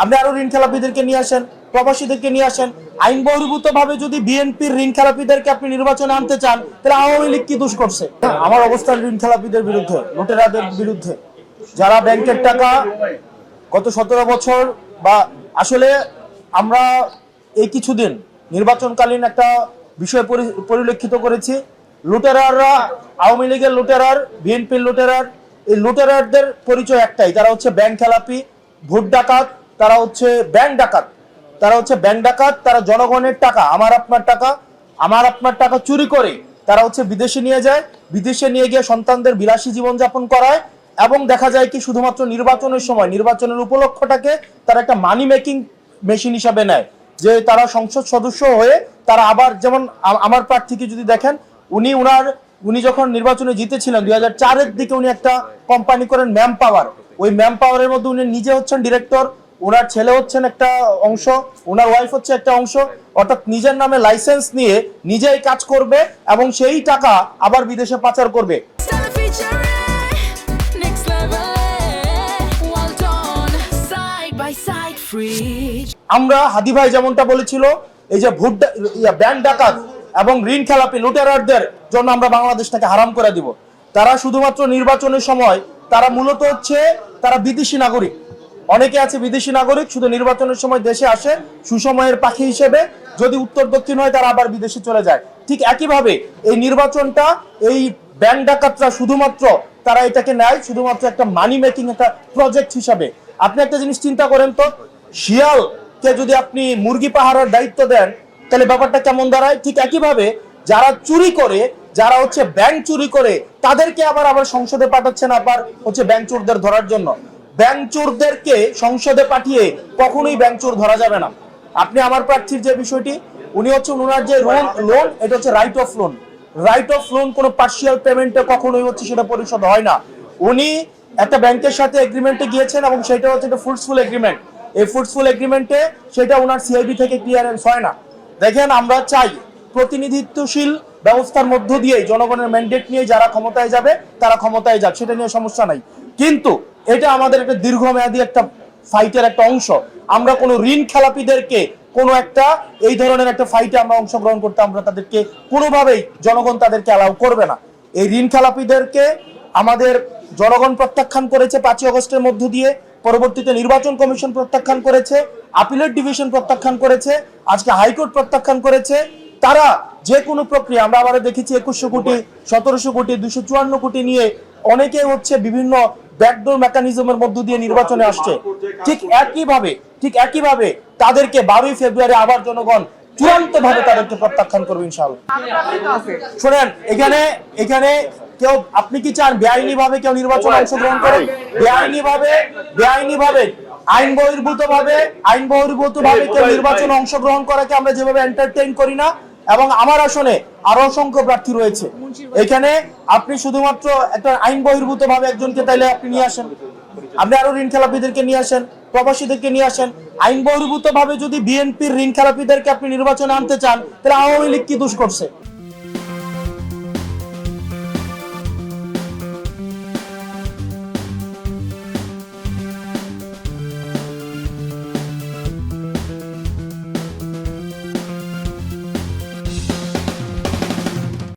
আপনি আরো ঋণ খেলাপিদেরকে নিয়ে আসেন, প্রবাসীদেরকে নিয়ে আসেন। আইন বহির্ভূত ভাবে যদি বিএনপির ঋণ খেলাপিদেরকে আপনি নির্বাচনে আনতে চান, তাহলে আওয়ামী লীগ কি দোষ করছে? আমার অবস্থান ঋণ খেলাপিদের বিরুদ্ধে, লুটেরাদের বিরুদ্ধে, যারা ব্যাংকের টাকা গত 17 বছর বা আসলে আমরা এই কিছুদিন নির্বাচনকালীন একটা বিষয় পরিলক্ষিত করেছি। লুটেরাররা, আওয়ামী লীগের লুটেরার, বিএনপির লুটেরার, এই লুটেরারদের পরিচয় একটাই, তারা হচ্ছে ব্যাংক খেলাপি, ভোট ডাকাত, তারা হচ্ছে ব্যাংক ডাকাত, তারা জনগণের টাকা, আমার আপনার টাকা চুরি করে তারা হচ্ছে বিদেশে নিয়ে যায়, বিদেশে নিয়ে গিয়ে সন্তানদের বিলাসী জীবনযাপন করায়। এবং দেখা যায় কি শুধুমাত্র নির্বাচনের সময়, নির্বাচনের উপলক্ষটাকে তারা একটা মানি মেকিং মেশিন হিসাবে নেয়, যে তারা সংসদ সদস্য হয়ে তারা আবার, যেমন আমার প্রার্থীকে যদি দেখেন, উনি যখন নির্বাচনে জিতেছিলেন 2004-এর দিকে, উনি একটা কোম্পানি করেন ম্যান পাওয়ার। ওই ম্যান পাওয়ারের মধ্যে উনি নিজে হচ্ছেন ডিরেক্টর, ওনার ছেলে হচ্ছেন একটা অংশ, ওনার ওয়াইফ হচ্ছে একটা অংশ। অর্থাৎ নিজের নামে লাইসেন্স নিয়ে নিজেই কাজ করবে এবং সেই টাকা আবার বিদেশে পাচার করবে। আমরা হাদি ভাই যেমনটা বলেছিল, এই যে ব্যাংক ডাকাত এবং ঋণ খেলাপি লুটেরারদের জন্য আমরা বাংলাদেশটাকে হারাম করে দিব। তারা শুধুমাত্র নির্বাচনের সময়, তারা মূলত হচ্ছে তারা বিদেশি নাগরিক। অনেকে আছে বিদেশি নাগরিক, শুধু নির্বাচনের সময় দেশে আসে সুসময়ের পাখি হিসেবে, যদি উত্তর দক্ষিণ হয় তারা আবার বিদেশে চলে যায়। ঠিক একইভাবে এই নির্বাচনটা, এই ব্যাংক ডাকাতরা শুধুমাত্র তারা এটাকে নেয় শুধুমাত্র একটা মানি মেকিং একটা প্রজেক্ট হিসাবে। আপনি একটা জিনিস চিন্তা করেন তো, শিয়ালকে যদি আপনি মুরগি পাহারার দায়িত্ব দেন, তাহলে ব্যাপারটা কেমন দাঁড়ায়? ঠিক একইভাবে যারা চুরি করে, যারা হচ্ছে ব্যাংক চুরি করে, তাদেরকে আবার সংসদে পাঠাচ্ছেন আবার হচ্ছে ব্যাংক চোরদের ধরার জন্য। ব্যাংক চোরদেরকে সংসদে পাঠিয়ে কখনোই ব্যাংক চোর ধরা যাবে না। আপনি আমার প্রার্থীর যে বিষয়টি, উনি হচ্ছে ওনার যে লোন, এটা হচ্ছে right of loan. Right of loan কোনো পার্সিয়াল পেমেন্টে কখনোই হচ্ছে সেটা পরিশোধ হয় না। উনি একটা ব্যাংকের সাথে এগ্রিমেন্টে গিয়েছেন এবং সেটা হচ্ছে একটা ফ্রুটফুল এগ্রিমেন্ট। এই ফ্রুটফুল এগ্রিমেন্টে সেটা ওনার সিআইবি থেকে ক্লিয়ারেন্স হয় না। দেখেন, আমরা চাই প্রতিনিধিত্বশীল ব্যবস্থার মধ্য দিয়ে জনগণের ম্যান্ডেট নিয়ে যারা ক্ষমতায় যাবে তারা ক্ষমতায় যাক, সেটা নিয়ে সমস্যা নাই। কিন্তু এটা আমাদের একটা দীর্ঘমেয়াদী একটা ফাইটের একটা অংশ। আমরা কোনো ঋণ খেলাপিদেরকে কোনো একটা এই ধরনের একটা ফাইটে আমরা অংশগ্রহণ করতে আমরা তাদেরকে কোনোভাবেই, জনগণ তাদেরকে অ্যালাউ করবে না। এই ঋণ খেলাপিদেরকে আমাদের জনগণ প্রত্যাখ্যান করেছে 5ই আগস্টের মধ্য দিয়ে, পরবর্তীতে নির্বাচন কমিশন প্রত্যাখ্যান করেছে, আপিলেট ডিভিশন প্রত্যাখ্যান করেছে, আজকে হাইকোর্ট প্রত্যাখ্যান করেছে। তারা যে কোনো প্রক্রিয়া, আমরা আবার দেখেছি 2100 কোটি, 1700 কোটি, 254 কোটি নিয়ে অনেকে হচ্ছে বিভিন্ন ব্যাকডোর মেকানিজমের মধ্য দিয়ে নির্বাচনে আসছে। ঠিক একইভাবে তাদেরকে 12ই ফেব্রুয়ারি আবার জনগণ চূড়ান্তভাবে তাদেরকে প্রত্যাখ্যান করবে ইনশাআল্লাহ। শোনেন, এখানে কেউ, আপনি কি চান বেআইনি ভাবে কেউ নির্বাচনে অংশগ্রহণ করেন? বেআইনি ভাবে আইন বহির্ভূত ভাবে কেউ নির্বাচনে অংশগ্রহণ করাকে আমরা যেভাবে এন্টারটেইন করি না। এবং আমার আসনে আরো অসংখ্য প্রার্থী রয়েছে, এখানে আপনি শুধুমাত্র একটা আইন বহির্ভূত ভাবে একজনকে তাইলে আপনি নিয়ে আসেন, আপনি আরো ঋণ খেলাপিদেরকে নিয়ে আসেন, প্রবাসীদেরকে নিয়ে আসেন। আইন বহির্ভূত ভাবে যদি বিএনপির ঋণ খেলাপিদেরকে আপনি নির্বাচনে আনতে চান, তাহলে আওয়ামী লীগ কি দোষ করছে?